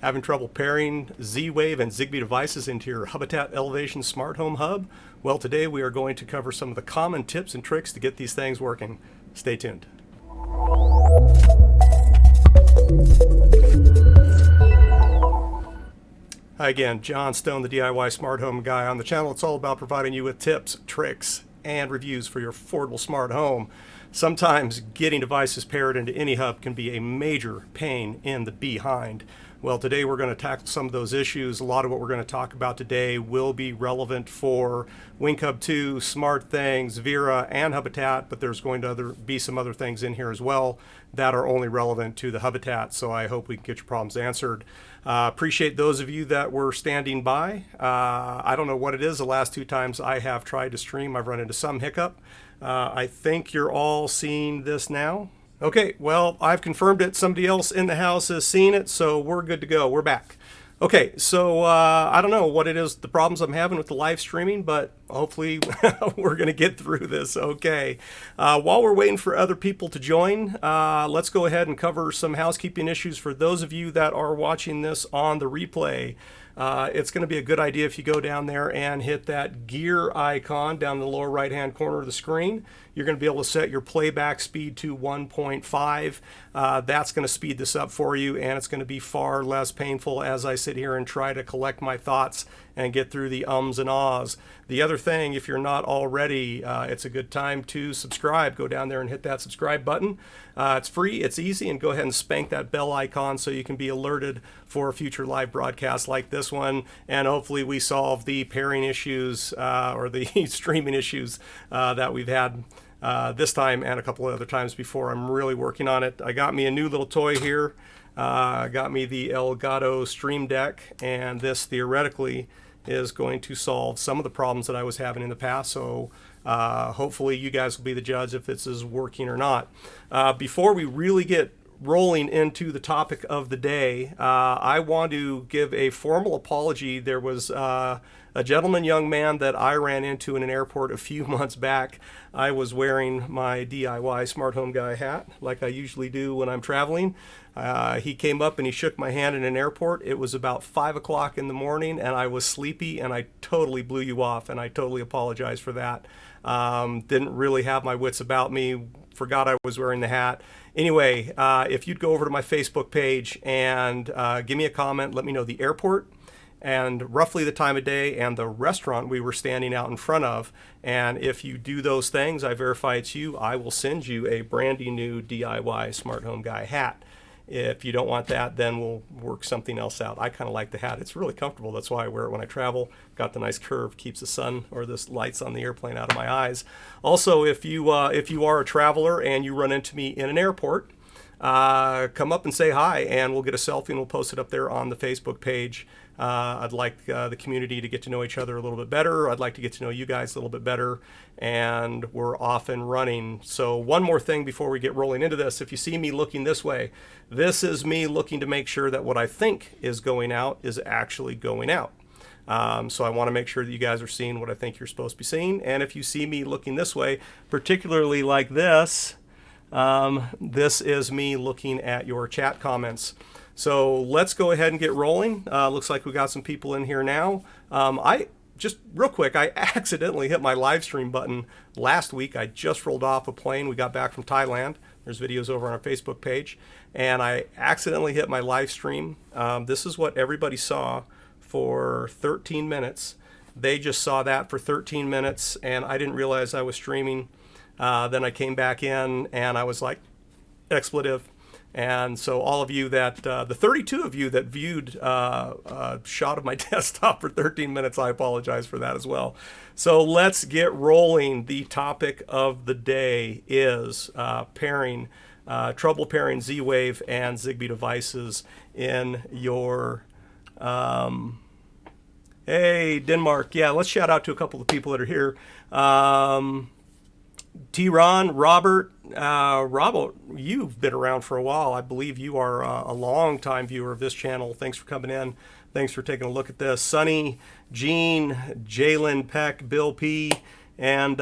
Having trouble pairing ZWave and Zigbee devices into your Hubitat Elevation Smart Home Hub? Well, today we are going to cover some of the common tips and tricks to get these things working. Stay tuned. Hi again, John Stone, the DIY Smart Home Guy. On the channel, it's all about providing you with tips, tricks, and reviews for your affordable smart home. Sometimes getting devices paired into any hub can be a major pain in the behind. Well, today we're going to tackle some of those issues. A lot of what we're going to talk about today will be relevant for WinkHub 2, SmartThings, Vera, and Hubitat, but there's going to be some other things in here as well that are only relevant to the Hubitat, so I hope we can get your problems answered. Appreciate those of you that were standing by. I don't know what it is. The last two times I have tried to stream, I've run into some hiccup. I think you're all seeing this now. Okay, well, I've confirmed it. Somebody else in the house has seen it, so we're good to go. We're back. Okay, so I don't know what it is, the problems I'm having with the live streaming, but hopefully we're going to get through this okay. While we're waiting for other people to join, let's go ahead and cover some housekeeping issues for those of you that are watching this on the replay. It's going to be a good idea if you go down there and hit that gear icon down in the lower right hand corner of the screen. You're going to be able to set your playback speed to 1.5. That's going to speed this up for you, and it's going to be far less painful as I sit here and try to collect my thoughts and get through the ums and ahs. The other thing, if you're not already, it's a good time to subscribe. Go down there and hit that subscribe button. It's free, it's easy, and go ahead and spank that bell icon so you can be alerted for future live broadcasts like this one, and hopefully we solve the pairing issues or the streaming issues that we've had this time and a couple of other times before. I'm really working on it. I got me a new little toy here. Got me the Elgato Stream Deck, and this theoretically is going to solve some of the problems that I was having in the past. So hopefully you guys will be the judge if this is working or not. Before we really get rolling into the topic of the day, I want to give a formal apology. There was a gentleman, young man that I ran into in an airport a few months back. I was wearing my DIY Smart Home Guy hat like I usually do when I'm traveling. He came up and he shook my hand in an airport. It was about 5 o'clock in the morning and I was sleepy, and I totally blew you off, and I totally apologize for that. Didn't really have my wits about me, forgot I was wearing the hat. Anyway, if you'd go over to my Facebook page and give me a comment, let me know the airport and roughly the time of day and the restaurant we were standing out in front of. And if you do those things, I verify it's you, I will send you a brandy new DIY Smart Home Guy hat. If you don't want that, then we'll work something else out. I kind of like the hat. It's really comfortable. That's why I wear it when I travel. Got the nice curve, keeps the sun or the lights on the airplane out of my eyes. Also, if you are a traveler and you run into me in an airport, come up and say hi, and we'll get a selfie and we'll post it up there on the Facebook page. I'd like the community to get to know each other a little bit better. I'd like to get to know you guys a little bit better, and we're off and running. So one more thing before we get rolling into this. If you see me looking this way, this is me looking to make sure that what I think is going out is actually going out. So I want to make sure that you guys are seeing what I think you're supposed to be seeing. And if you see me looking this way, particularly like this, this is me looking at your chat comments. So let's go ahead and get rolling. Looks like we got some people in here now. Just real quick, I accidentally hit my live stream button last week. I just rolled off a plane. We got back from Thailand. There's videos over on our Facebook page. And I accidentally hit my live stream. This is what everybody saw for 13 minutes. They just saw that for 13 minutes, and I didn't realize I was streaming. Then I came back in, and I was like, expletive. And so all of you that, the 32 of you that viewed a shot of my desktop for 13 minutes, I apologize for that as well. So let's get rolling. The topic of the day is trouble pairing ZWave and Zigbee devices in your, hey, Denmark. Yeah, let's shout out to a couple of people that are here. T-Ron, Robert, you've been around for a while. I believe you are a long-time viewer of this channel. Thanks for coming in. Thanks for taking a look at this. Sonny, Gene, Jalen Peck, Bill P, and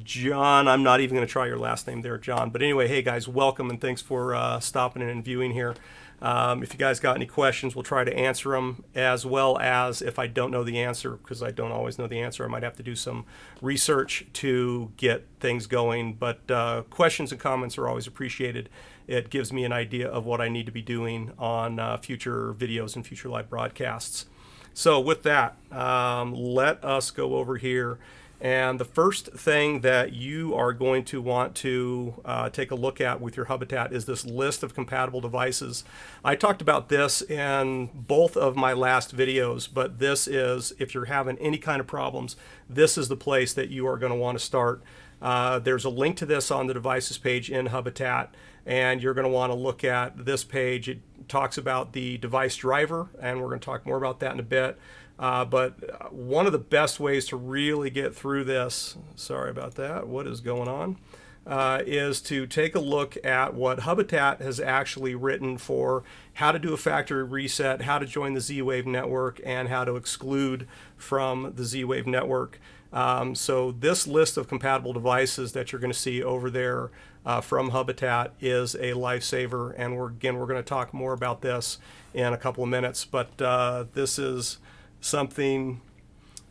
John. I'm not even going to try your last name there, John. But anyway, hey guys, welcome and thanks for stopping in and viewing here. If you guys got any questions, we'll try to answer them, as well as if I don't know the answer, because I don't always know the answer, I might have to do some research to get things going. But questions and comments are always appreciated. It gives me an idea of what I need to be doing on future videos and future live broadcasts. So with that, let us go over here. And the first thing that you are going to want to take a look at with your Hubitat is this list of compatible devices. I talked about this in both of my last videos, but this is, if you're having any kind of problems, this is the place that you are going to want to start. There's a link to this on the devices page in Hubitat, and you're going to want to look at this page. It talks about the device driver, and we're going to talk more about that in a bit. But one of the best ways to really get through this, sorry about that, what is going on, is to take a look at what Hubitat has actually written for how to do a factory reset, how to join the ZWave network, and how to exclude from the ZWave network. So this list of compatible devices that you're going to see over there from Hubitat is a lifesaver, and we're going to talk more about this in a couple of minutes. But this is something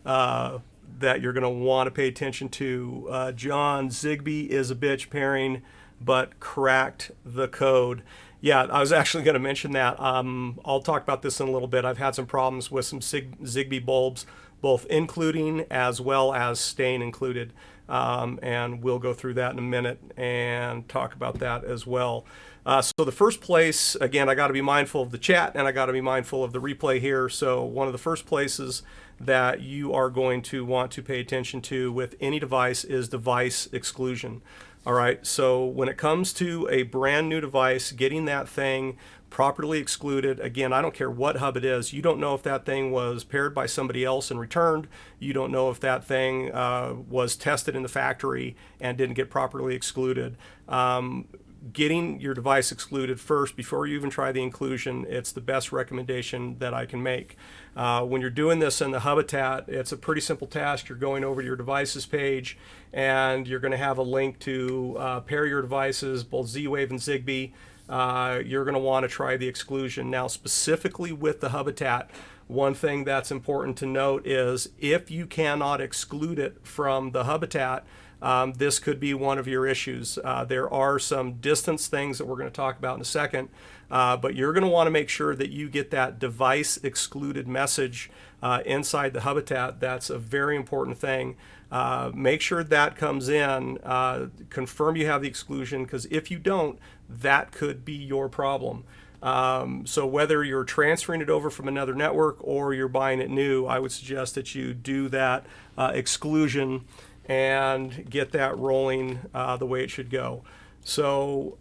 that you're going to want to pay attention to. John, Zigbee is a bitch pairing, but cracked the code. Yeah, I was actually going to mention that. I'll talk about this in a little bit. I've had some problems with some Zigbee bulbs, both including as well as staying included. And we'll go through that in a minute and talk about that as well. So the first place, again, I got to be mindful of the chat and I got to be mindful of the replay here. So one of the first places that you are going to want to pay attention to with any device is device exclusion. All right, so when it comes to a brand new device, getting that thing properly excluded, again, I don't care what hub it is. You don't know if that thing was paired by somebody else and returned. You don't know if that thing was tested in the factory and didn't get properly excluded. Getting your device excluded first before you even try the inclusion, it's the best recommendation that I can make. When you're doing this in the Hubitat, it's a pretty simple task. You're going over to your devices page and you're going to have a link to pair your devices, both ZWave and Zigbee. You're going to want to try the exclusion. Now, specifically with the Hubitat, one thing that's important to note is if you cannot exclude it from the Hubitat, this could be one of your issues. There are some distance things that we're going to talk about in a second, but you're going to want to make sure that you get that device excluded message inside the Hubitat. That's a very important thing. Make sure that comes in. Confirm you have the exclusion, because if you don't, that could be your problem. So whether you're transferring it over from another network or you're buying it new, I would suggest that you do that exclusion and get that rolling the way it should go. So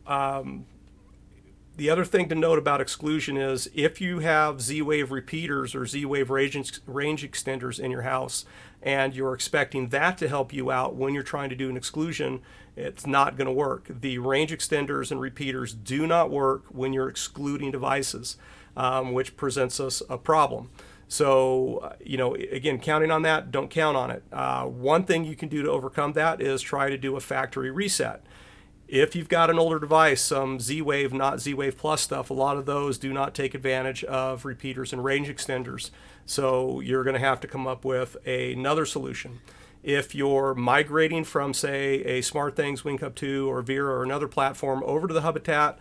the other thing to note about exclusion is if you have ZWave repeaters or ZWave range extenders in your house and you're expecting that to help you out when you're trying to do an exclusion, it's not going to work. The range extenders and repeaters do not work when you're excluding devices, which presents us a problem. So, again, counting on that, don't count on it. One thing you can do to overcome that is try to do a factory reset. If you've got an older device, some ZWave, not ZWave Plus stuff, a lot of those do not take advantage of repeaters and range extenders. So you're going to have to come up with another solution. If you're migrating from, say, a SmartThings, WinCub 2, or Vera, or another platform over to the Hubitat,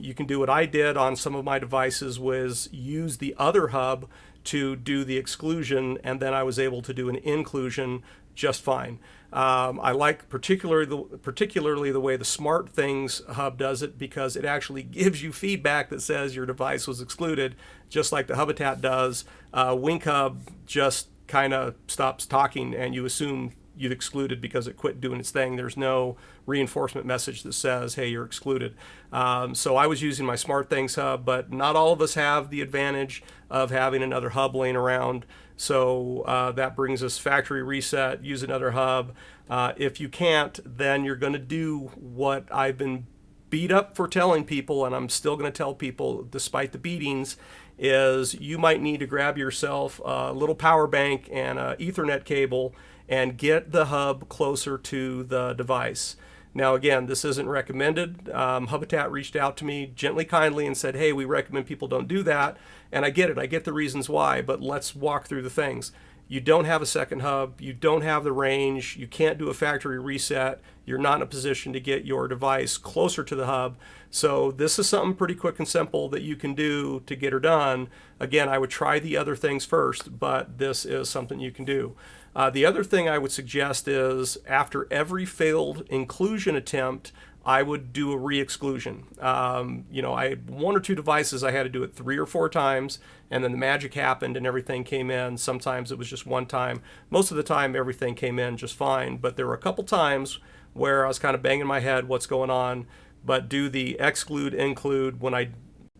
you can do what I did on some of my devices, was use the other hub to do the exclusion, and then I was able to do an inclusion just fine. I like particularly the way the SmartThings hub does it, because it actually gives you feedback that says your device was excluded, just like the Hubitat does. WinCub just kind of stops talking and you assume you've excluded because it quit doing its thing. There's no reinforcement message that says, hey, you're excluded. So I was using my SmartThings hub, but not all of us have the advantage of having another hub laying around. So that brings us factory reset, use another hub. If you can't, then you're going to do what I've been beat up for telling people, and I'm still going to tell people despite the beatings, is you might need to grab yourself a little power bank and an Ethernet cable and get the hub closer to the device. Now, again, this isn't recommended. Hubitat reached out to me gently, kindly, and said, hey, we recommend people don't do that. And I get it. I get the reasons why, but let's walk through the things. You don't have a second hub. You don't have the range. You can't do a factory reset. You're not in a position to get your device closer to the hub. So this is something pretty quick and simple that you can do to get her done. Again, I would try the other things first, but this is something you can do. The other thing I would suggest is after every failed inclusion attempt, I would do a re-exclusion. I had 1 or 2 devices I had to do it 3 or 4 times, and then the magic happened and everything came in. Sometimes it was just 1 time. Most of the time, everything came in just fine. But there were a couple times where I was kind of banging my head, what's going on? But do the exclude, include. When I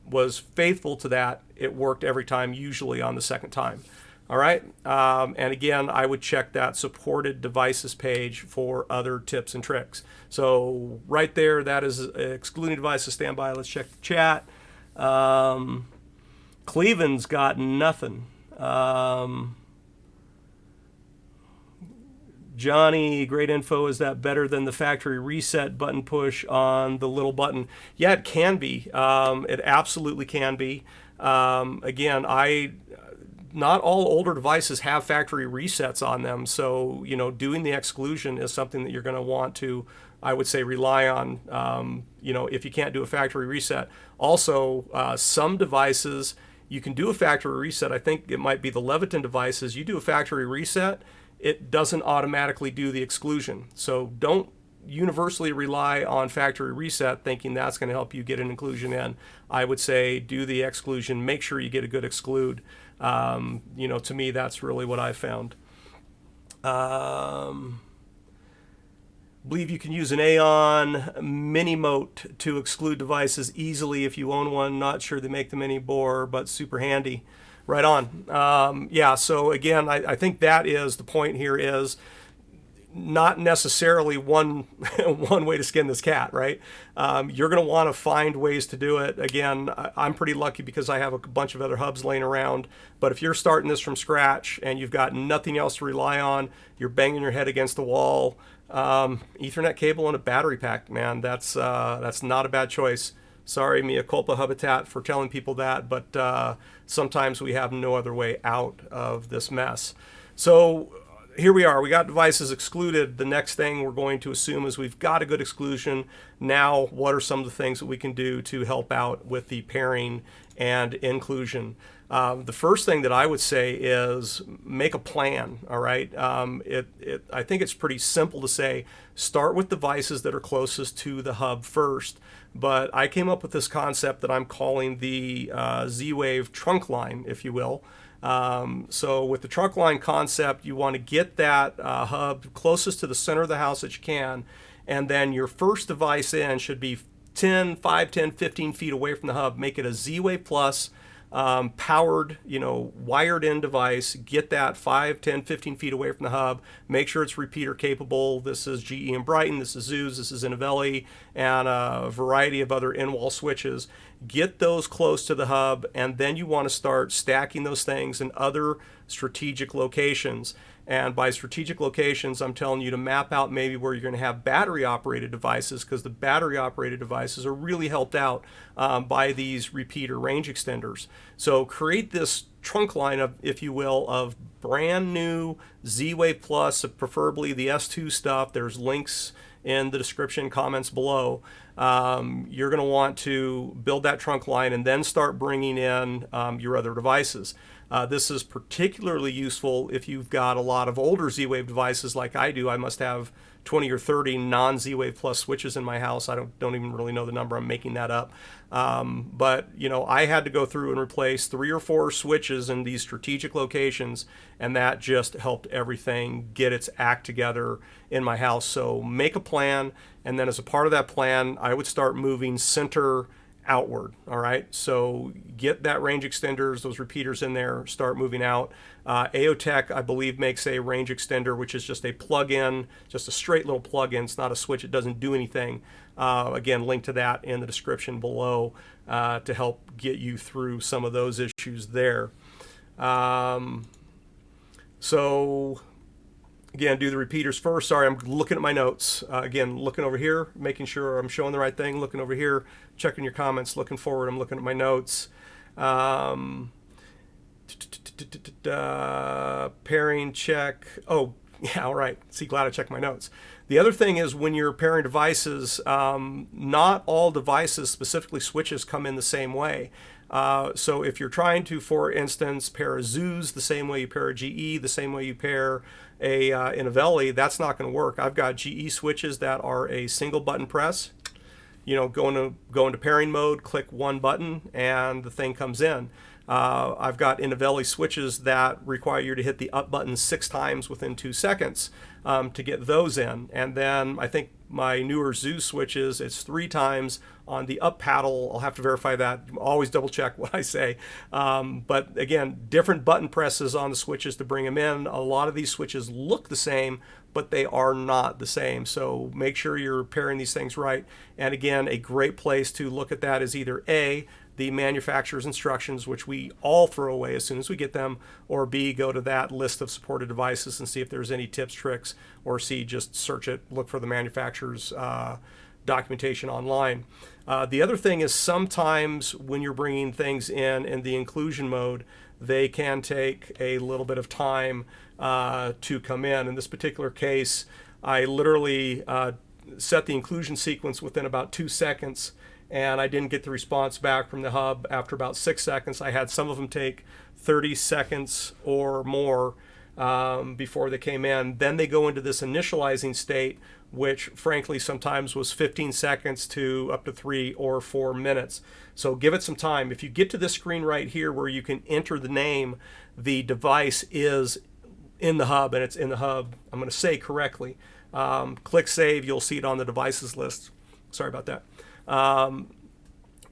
was faithful to that, it worked every time, usually on the second time. All right. And again, I would check that supported devices page for other tips and tricks. So right there, that is excluding devices. Stand by. Let's check the chat. Cleveland's got nothing. Johnny, great info. Is that better than the factory reset button push on the little button? Yeah, it can be. It absolutely can be. Again, not all older devices have factory resets on them. So, doing the exclusion is something that you're going to want to, I would say, rely on, if you can't do a factory reset. Also, some devices, you can do a factory reset. I think it might be the Leviton devices. You do a factory reset, it doesn't automatically do the exclusion. So don't universally rely on factory reset thinking that's going to help you get an inclusion in. I would say do the exclusion, make sure you get a good exclude. To me, that's really what I found. Believe you can use an Aeon mini moat to exclude devices easily if you own one. Not sure they make them anymore, but super handy. Right on. So again, I think that is the point here is not necessarily one way to skin this cat, right? You're going to want to find ways to do it. Again, I'm pretty lucky because I have a bunch of other hubs laying around. But if you're starting this from scratch and you've got nothing else to rely on, you're banging your head against the wall, Ethernet cable and a battery pack, man, that's not a bad choice. Sorry, mea culpa, Hubitat, for telling people that, but sometimes we have no other way out of this mess. So here we are. We got devices excluded. The next thing we're going to assume is we've got a good exclusion. Now, what are some of the things that we can do to help out with the pairing and inclusion? The first thing that I would say is make a plan. All right. I think it's pretty simple to say start with devices that are closest to the hub first. But I came up with this concept that I'm calling the ZWave trunk line, if you will. So with the trunk line concept, you want to get that hub closest to the center of the house that you can, and then your first device in should be 5, 10, 15 feet away from the hub. Make it a ZWave Plus powered, wired in device. Get that 5, 10, 15 feet away from the hub. Make sure it's repeater capable. This is GE and Brighton, this is Zeus, this is Innovelli, and a variety of other in-wall switches. Get those close to the hub, and then you want to start stacking those things in other strategic locations. And by strategic locations, I'm telling you to map out maybe where you're going to have battery-operated devices, because the battery-operated devices are really helped out by these repeater range extenders. So create this trunk line of, if you will, of brand new ZWave Plus, preferably the S2 stuff. There's links in the description, comments below. You're going to want to build that trunk line and then start bringing in your other devices. This is particularly useful if you've got a lot of older ZWave devices like I do. I must have 20 or 30 non-ZWave Plus switches in my house. I don't even really know the number. I'm making that up. But I had to go through and replace 3 or 4 switches in these strategic locations, and that just helped everything get its act together in my house. So make a plan, and then as a part of that plan, I would start moving center outward. All right, so get that range extenders, those repeaters in there, start moving out. AOTech, I believe, makes a range extender, which is just a plug-in, just a straight little plug-in. It's not a switch. It doesn't do anything. Again, link to that in the description below to help get you through some of those issues there. So Again, do the repeaters first. Sorry, I'm looking at my notes. Again, looking over here, making sure I'm showing the right thing. Looking over here, checking your comments. Looking forward, I'm looking at my notes. Pairing check. Oh, yeah, all right. See, glad I checked my notes. The other thing is when you're pairing devices, not all devices, specifically switches, come in the same way. So if you're trying to, for instance, pair a Zeus the same way you pair a GE, the same way you pair a Innovelli, that's not going to work. I've got GE switches that are a single button press. You know, go into pairing mode, click one button, and the thing comes in. I've got Innovelli switches that require you to hit the up button 6 times within 2 seconds to get those in. And then I think my newer Zeus switches, it's 3 times on the up paddle. I'll have to verify that. Always double check what I say. But again, different button presses on the switches to bring them in. A lot of these switches look the same, but they are not the same. So make sure you're pairing these things right. And again, a great place to look at that is either A, the manufacturer's instructions, which we all throw away as soon as we get them, or B, go to that list of supported devices and see if there's any tips, tricks, or C, just search it, look for the manufacturer's documentation online. The other thing is sometimes when you're bringing things in the inclusion mode, they can take a little bit of time to come in. In this particular case, I literally set the inclusion sequence within about 2 seconds, and I didn't get the response back from the hub after about 6 seconds. I had some of them take 30 seconds or more before they came in. Then they go into this initializing state, which frankly sometimes was 15 seconds to up to 3 or 4 minutes. So give it some time. If you get to this screen right here where you can enter the name, the device is in the hub, and it's in the hub, I'm going to say correctly. Click save, you'll see it on the devices list. Sorry about that.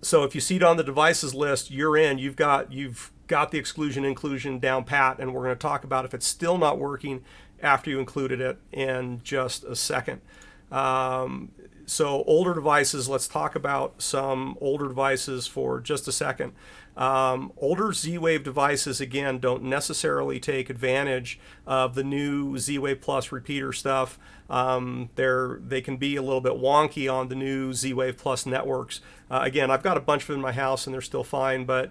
So if you see it on the devices list, you're in. You've got the exclusion inclusion down pat, and we're going to talk about if it's still not working after you included it in just a second. So older devices, let's talk about some older devices for just a second. Older ZWave devices, again, don't necessarily take advantage of the new ZWave Plus repeater stuff. They can be a little bit wonky on the new ZWave Plus networks. Again, I've got a bunch of them in my house and they're still fine, but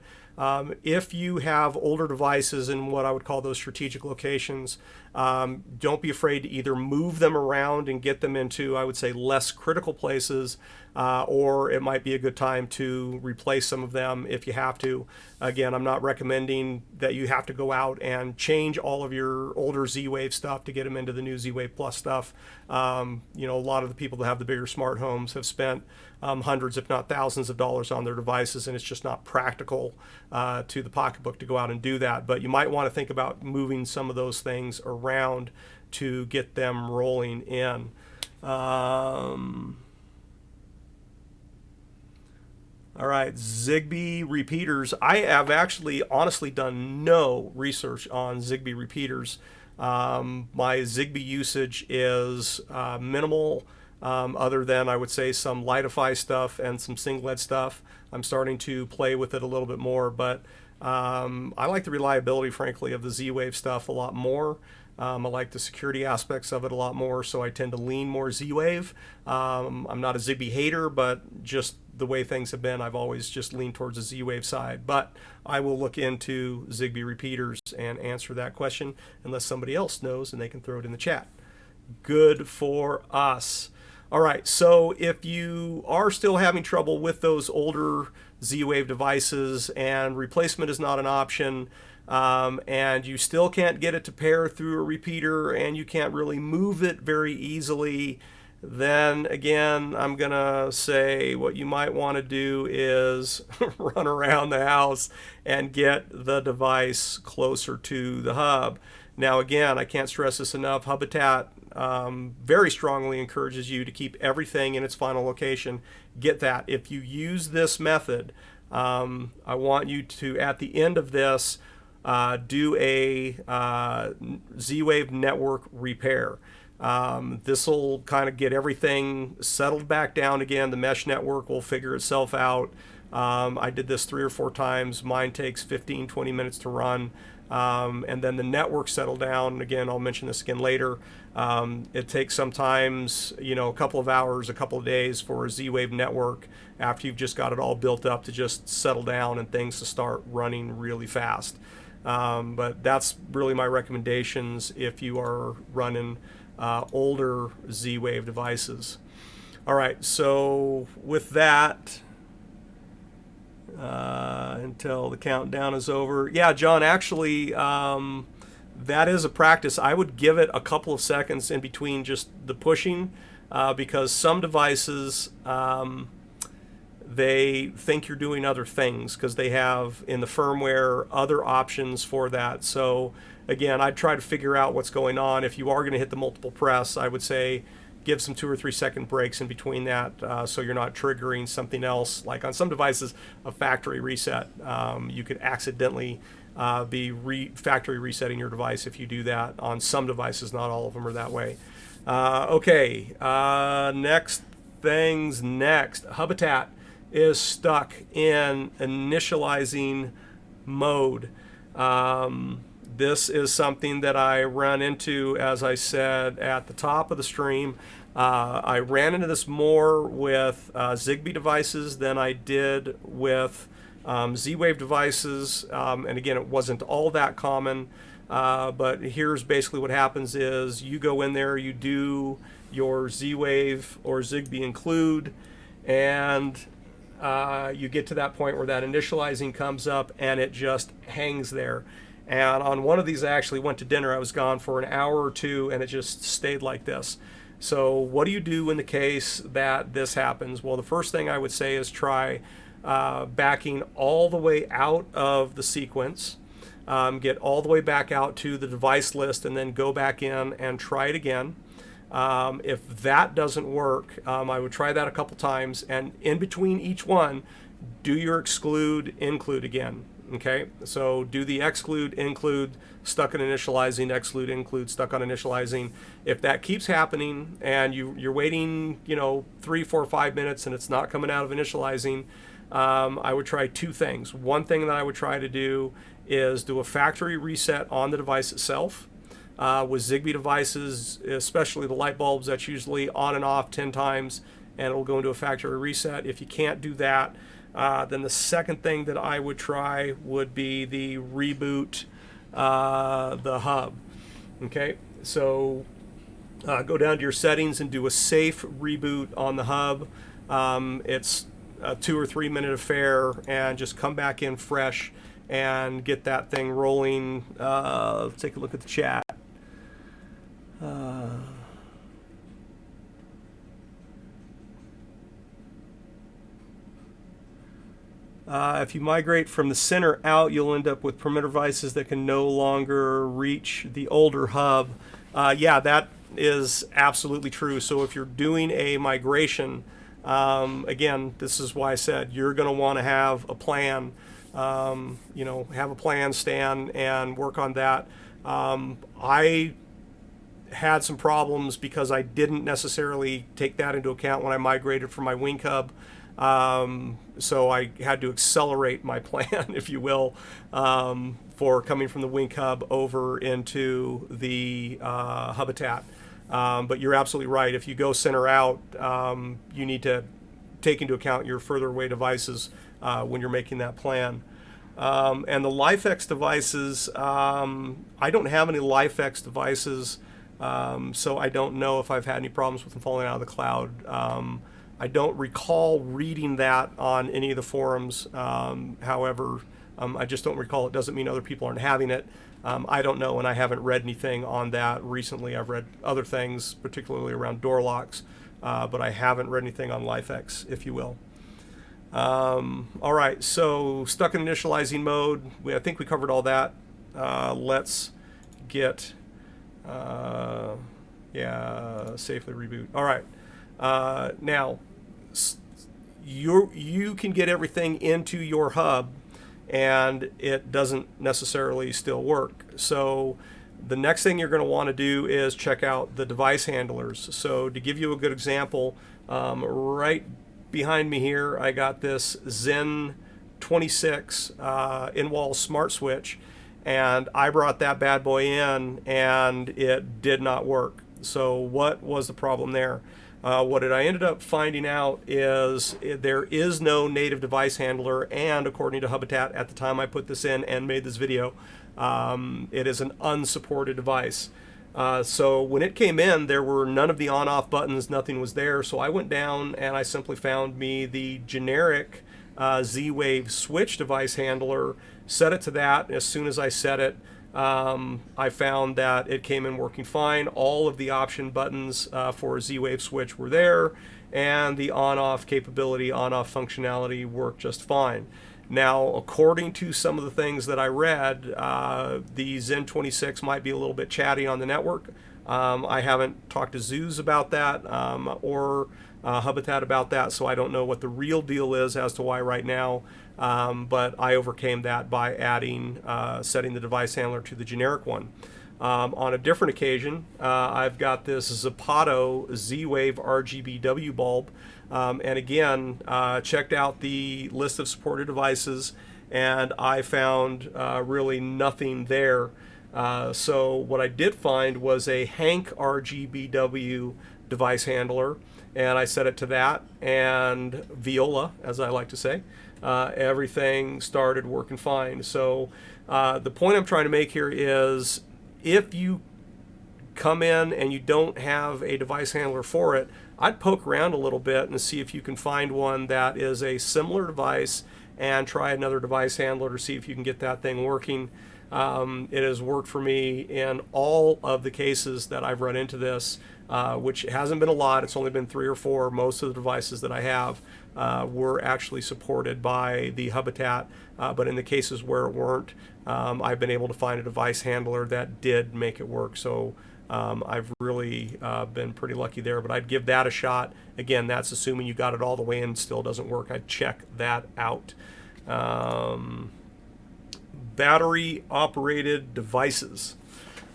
if you have older devices in what I would call those strategic locations, don't be afraid to either move them around and get them into, I would say, less critical places, or it might be a good time to replace some of them if you have to. Again, I'm not recommending that you have to go out and change all of your older ZWave stuff to get them into the new ZWave Plus stuff. You know, a lot of the people that have the bigger smart homes have spent hundreds, if not thousands of dollars on their devices, and it's just not practical to the pocketbook to go out and do that. But you might want to think about moving some of those things around to get them rolling in. All right, Zigbee repeaters. I have actually honestly done no research on Zigbee repeaters. My Zigbee usage is minimal, other than I would say some Lightify stuff and some singlet stuff. I'm starting to play with it a little bit more, but I like the reliability, frankly, of the ZWave stuff a lot more. I like the security aspects of it a lot more, so I tend to lean more ZWave. I'm not a Zigbee hater, but just the way things have been, I've always just leaned towards the ZWave side. But I will look into Zigbee repeaters and answer that question unless somebody else knows and they can throw it in the chat. Good for us. All right, so if you are still having trouble with those older ZWave devices and replacement is not an option, and you still can't get it to pair through a repeater and you can't really move it very easily, then again, I'm going to say what you might want to do is run around the house and get the device closer to the hub. Now again, I can't stress this enough, Hubitat very strongly encourages you to keep everything in its final location. Get that. If you use this method, I want you to, at the end of this, do a ZWave network repair. This will kind of get everything settled back down again. The mesh network will figure itself out. I did this 3 or 4 times. Mine takes 15-20 minutes to run. And then the network settled down. Again, I'll mention this again later. It takes sometimes, a couple of hours, a couple of days for a ZWave network after you've just got it all built up to just settle down and things to start running really fast. But that's really my recommendations if you are running older ZWave devices. All right, so with that, until the countdown is over. Yeah, John, actually, that is a practice. I would give it a couple of seconds in between just the pushing, because some devices, they think you're doing other things because they have in the firmware other options for that. So again, I'd try to figure out what's going on. If you are going to hit the multiple press, I would say give some 2 or 3 second breaks in between that, so you're not triggering something else. Like on some devices, a factory reset. You could accidentally be factory resetting your device if you do that on some devices. Not all of them are that way. Okay, next things next. Hubitat is stuck in initializing mode. This is something that I run into, as I said at the top of the stream. I ran into this more with Zigbee devices than I did with ZWave devices. And again, it wasn't all that common. But here's basically what happens is you go in there, you do your ZWave or Zigbee include, and you get to that point where that initializing comes up and it just hangs there. And on one of these, I actually went to dinner. I was gone for an hour or 2, and it just stayed like this. So what do you do in the case that this happens? Well, the first thing I would say is try backing all the way out of the sequence, get all the way back out to the device list, and then go back in and try it again. If that doesn't work, I would try that a couple times, and in between each one, do your exclude, include again. Okay, so do the exclude, include, stuck on initializing, exclude, include, stuck on initializing. If that keeps happening and you're waiting, 3, 4, 5 minutes and it's not coming out of initializing, I would try 2 things. One thing that I would try to do is do a factory reset on the device itself. With Zigbee devices, especially the light bulbs, that's usually on and off 10 times, and it'll go into a factory reset. If you can't do that, then the second thing that I would try would be the reboot the hub. Okay, so go down to your settings and do a safe reboot on the hub. It's a 2 or 3 minute affair, and just come back in fresh and get that thing rolling. Let's take a look at the chat. If you migrate from the center out, you'll end up with perimeter devices that can no longer reach the older hub. Yeah, that is absolutely true. So if you're doing a migration, again, this is why I said you're going to want to have a plan. Have a plan, Stan, and work on that. I had some problems because I didn't necessarily take that into account when I migrated from my Wing Hub. So I had to accelerate my plan, if you will, for coming from the Wing Hub over into the Hubitat. But you're absolutely right. If you go center out, you need to take into account your further away devices when you're making that plan. And the LifeX devices, I don't have any LifeX devices, so I don't know if I've had any problems with them falling out of the cloud. I don't recall reading that on any of the forums. However, I just don't recall. It doesn't mean other people aren't having it. I don't know, and I haven't read anything on that recently. I've read other things, particularly around door locks, but I haven't read anything on LifeX, if you will. All right, so stuck in initializing mode. I think we covered all that. Let's get, safely reboot. All right, now you can get everything into your hub, and it doesn't necessarily still work. So the next thing you're going to want to do is check out the device handlers. So to give you a good example, right behind me here, I got this Zen 26 in-wall smart switch, and I brought that bad boy in and it did not work. So what was the problem there? What I ended up finding out is there is no native device handler, and according to Hubitat at the time I put this in and made this video, it is an unsupported device. So when it came in, there were none of the on-off buttons, nothing was there. So I went down and I simply found me the generic ZWave switch device handler, set it to that. As soon as I set it, I found that it came in working fine. All of the option buttons for a ZWave switch were there, and the on-off capability, on-off functionality worked just fine. Now, according to some of the things that I read, the Zen 26 might be a little bit chatty on the network. I haven't talked to Zeus about that or Hubitat about that, so I don't know what the real deal is as to why right now. But I overcame that by adding, setting the device handler to the generic one. On a different occasion, I've got this Zapato ZWave RGBW bulb. And again, checked out the list of supported devices, and I found really nothing there. So what I did find was a Hank RGBW device handler, and I set it to that, and Viola, as I like to say, everything started working fine. So the point I'm trying to make here is, if you come in and you don't have a device handler for it, I'd poke around a little bit and see if you can find one that is a similar device and try another device handler to see if you can get that thing working. It has worked for me in all of the cases that I've run into this, which hasn't been a lot. It's only been 3 or 4. Most of the devices that I have were actually supported by the Hubitat, but in the cases where it weren't, I've been able to find a device handler that did make it work. So I've really been pretty lucky there, but I'd give that a shot. Again, that's assuming you got it all the way in, still doesn't work. I'd check that out. Battery operated devices.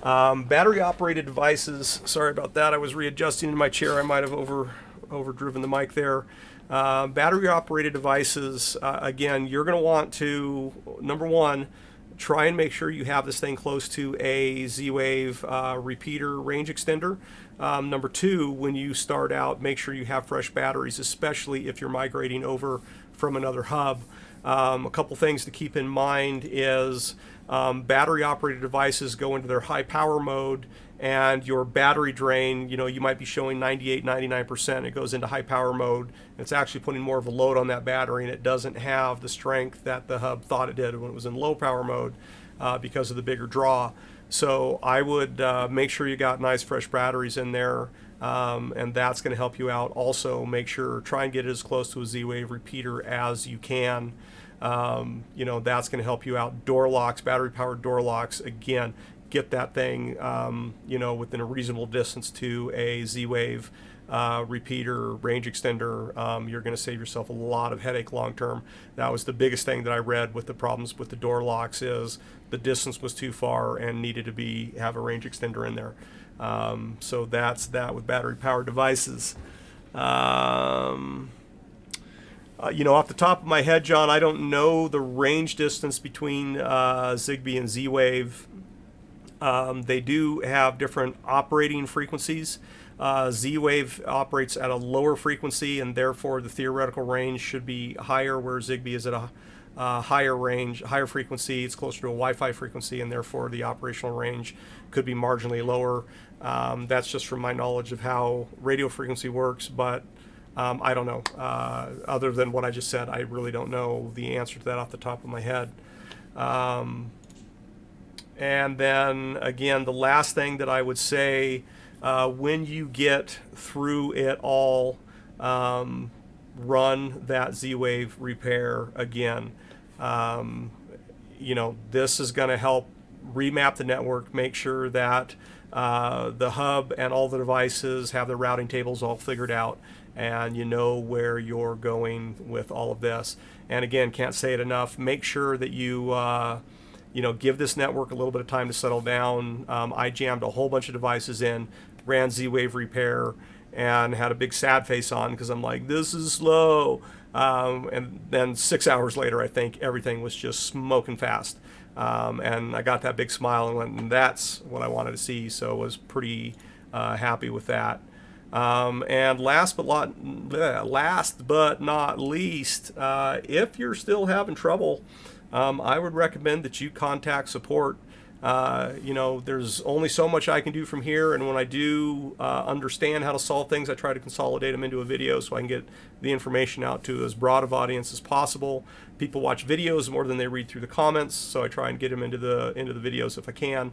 Battery operated devices, sorry about that, I was readjusting in my chair, I might have overdriven the mic there. Battery operated devices, again, you're going to want to, number one, try and make sure you have this thing close to a ZWave repeater range extender. Number two, when you start out, make sure you have fresh batteries, especially if you're migrating over from another hub. A couple things to keep in mind is battery operated devices go into their high power mode, and your battery drain, you might be showing 98, 99%. It goes into high power mode. It's actually putting more of a load on that battery, and it doesn't have the strength that the hub thought it did when it was in low power mode because of the bigger draw. So I would make sure you got nice fresh batteries in there, and that's going to help you out. Also, try and get it as close to a ZWave repeater as you can. That's going to help you out. Door locks, battery powered door locks, again, get that thing, within a reasonable distance to a ZWave repeater range extender. You're going to save yourself a lot of headache long term. That was the biggest thing that I read with the problems with the door locks, is the distance was too far and needed to have a range extender in there. So that's that with battery powered devices. Off the top of my head, John, I don't know the range distance between Zigbee and Z-Wave. They do have different operating frequencies. Z-Wave operates at a lower frequency, and therefore the theoretical range should be higher, where Zigbee is at a higher range, higher frequency. It's closer to a Wi-Fi frequency, and therefore the operational range could be marginally lower. That's just from my knowledge of how radio frequency works, but I don't know. Other than what I just said, I really don't know the answer to that off the top of my head. And then, again, the last thing that I would say, when you get through it all, run that ZWave Repair again. This is going to help remap the network, make sure that the hub and all the devices have their routing tables all figured out, and you know where you're going with all of this. And again, can't say it enough, make sure that you give this network a little bit of time to settle down. I jammed a whole bunch of devices in, ran ZWave Repair, and had a big sad face on because I'm like, this is slow. And then 6 hours later, I think everything was just smoking fast. And I got that big smile and went, and that's what I wanted to see. So I was pretty happy with that. And last but not least, if you're still having trouble, I would recommend that you contact support. There's only so much I can do from here, and when I do understand how to solve things, I try to consolidate them into a video so I can get the information out to as broad of audience as possible. People watch videos more than they read through the comments, so I try and get them into the videos if I can.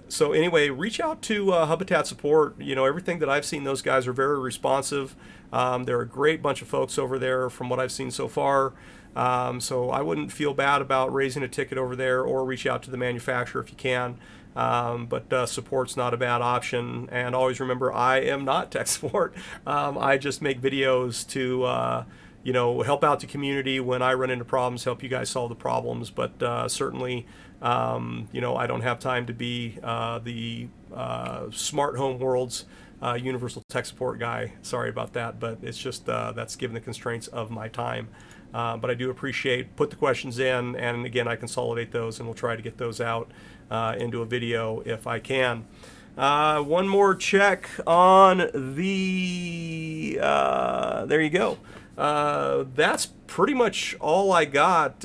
So anyway, reach out to Hubitat support. Everything that I've seen, those guys are very responsive. They're a great bunch of folks over there from what I've seen so far. So I wouldn't feel bad about raising a ticket over there, or reach out to the manufacturer if you can. But support's not a bad option. And always remember, I am not tech support. I just make videos to help out the community when I run into problems, help you guys solve the problems. But certainly, I don't have time to be the smart home world's universal tech support guy. Sorry about that, but it's just that's given the constraints of my time. But I do appreciate, put the questions in, and again, I consolidate those, and we'll try to get those out into a video if I can. One more check on the, there you go. That's pretty much all I got.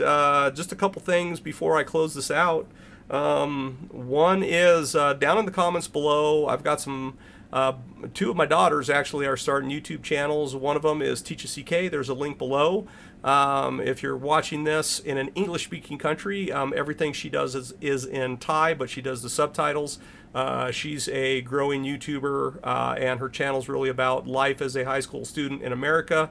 Just a couple things before I close this out. One is down in the comments below, I've got some, two of my daughters actually are starting YouTube channels. One of them is Thicha CK. There's a link below. If you're watching this in an English-speaking country, everything she does is in Thai, but she does the subtitles. She's a growing YouTuber, and her channel's really about life as a high school student in America,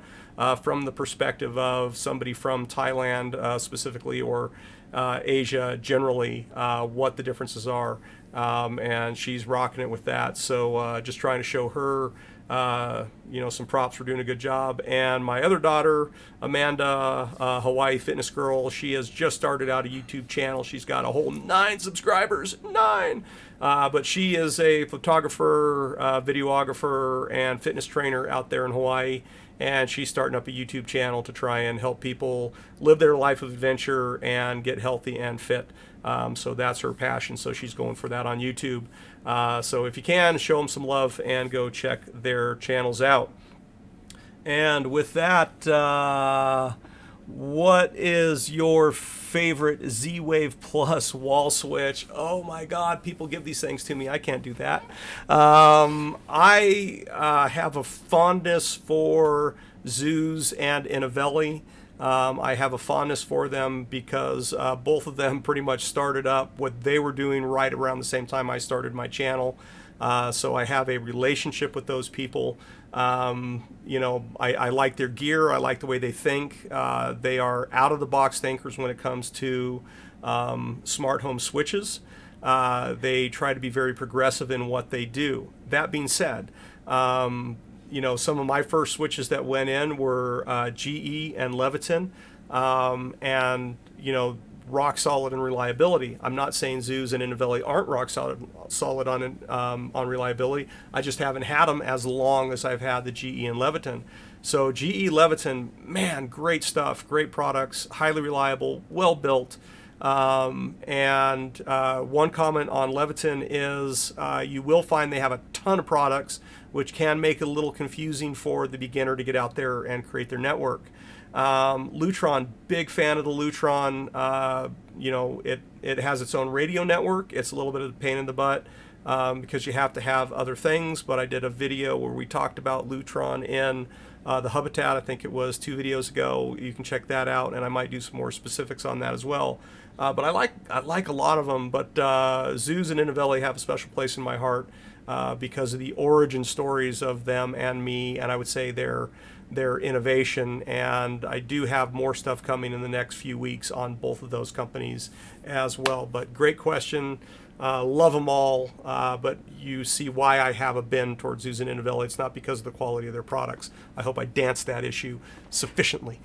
from the perspective of somebody from Thailand specifically, or Asia generally, what the differences are. And she's rocking it with that. So just trying to show her some props for doing a good job. And my other daughter, Amanda, Hawaii Fitness Girl, she has just started out a YouTube channel. She's got a whole 9 subscribers, 9. But she is a photographer, videographer, and fitness trainer out there in Hawaii. And she's starting up a YouTube channel to try and help people live their life of adventure and get healthy and fit. So that's her passion. So she's going for that on YouTube. So if you can, show them some love and go check their channels out. And with that, what is your favorite ZWave Plus wall switch? Oh my God, people give these things to me. I can't do that. I have a fondness for Zeus and Innovelli. I have a fondness for them because both of them pretty much started up what they were doing right around the same time I started my channel. So I have a relationship with those people. I like their gear. I like the way they think. They are out-of-the-box thinkers when it comes to smart home switches. They try to be very progressive in what they do. That being said, some of my first switches that went in were GE and Leviton, and rock solid in reliability. I'm not saying Zeus and Innovelli aren't rock solid on reliability. I just haven't had them as long as I've had the GE and Leviton. So GE Leviton, man, great stuff, great products, highly reliable, well built. One comment on Leviton is you will find they have a ton of products, which can make it a little confusing for the beginner to get out there and create their network. Lutron, big fan of the Lutron. It has its own radio network. It's a little bit of a pain in the butt because you have to have other things, but I did a video where we talked about Lutron in the Hubitat. I think it was 2 videos ago. You can check that out, and I might do some more specifics on that as well. But I like a lot of them, but Zeus and Innovelli have a special place in my heart because of the origin stories of them and me, and I would say their innovation. And I do have more stuff coming in the next few weeks on both of those companies as well. But great question. Love them all, but you see why I have a bend towards Zeus and Innovelli. It's not because of the quality of their products. I hope I danced that issue sufficiently.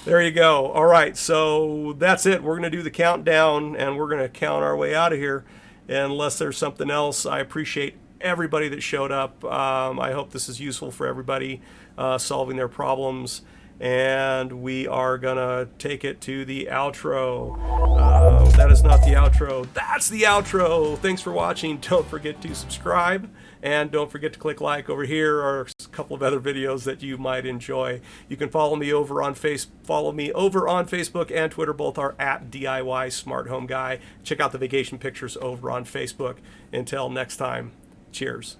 There you go. All right, so that's it. We're going to do the countdown, and we're going to count our way out of here. Unless there's something else, I appreciate everybody that showed up. I hope this is useful for everybody solving their problems. And we are gonna take it to the outro. That is not the outro. That's the outro. Thanks for watching. Don't forget to subscribe, and don't forget to click like. Over here are a couple of other videos that you might enjoy. You can follow me over on Facebook and Twitter. Both are at DIY Smart Home Guy. Check out the vacation pictures over on Facebook. Until next time, cheers.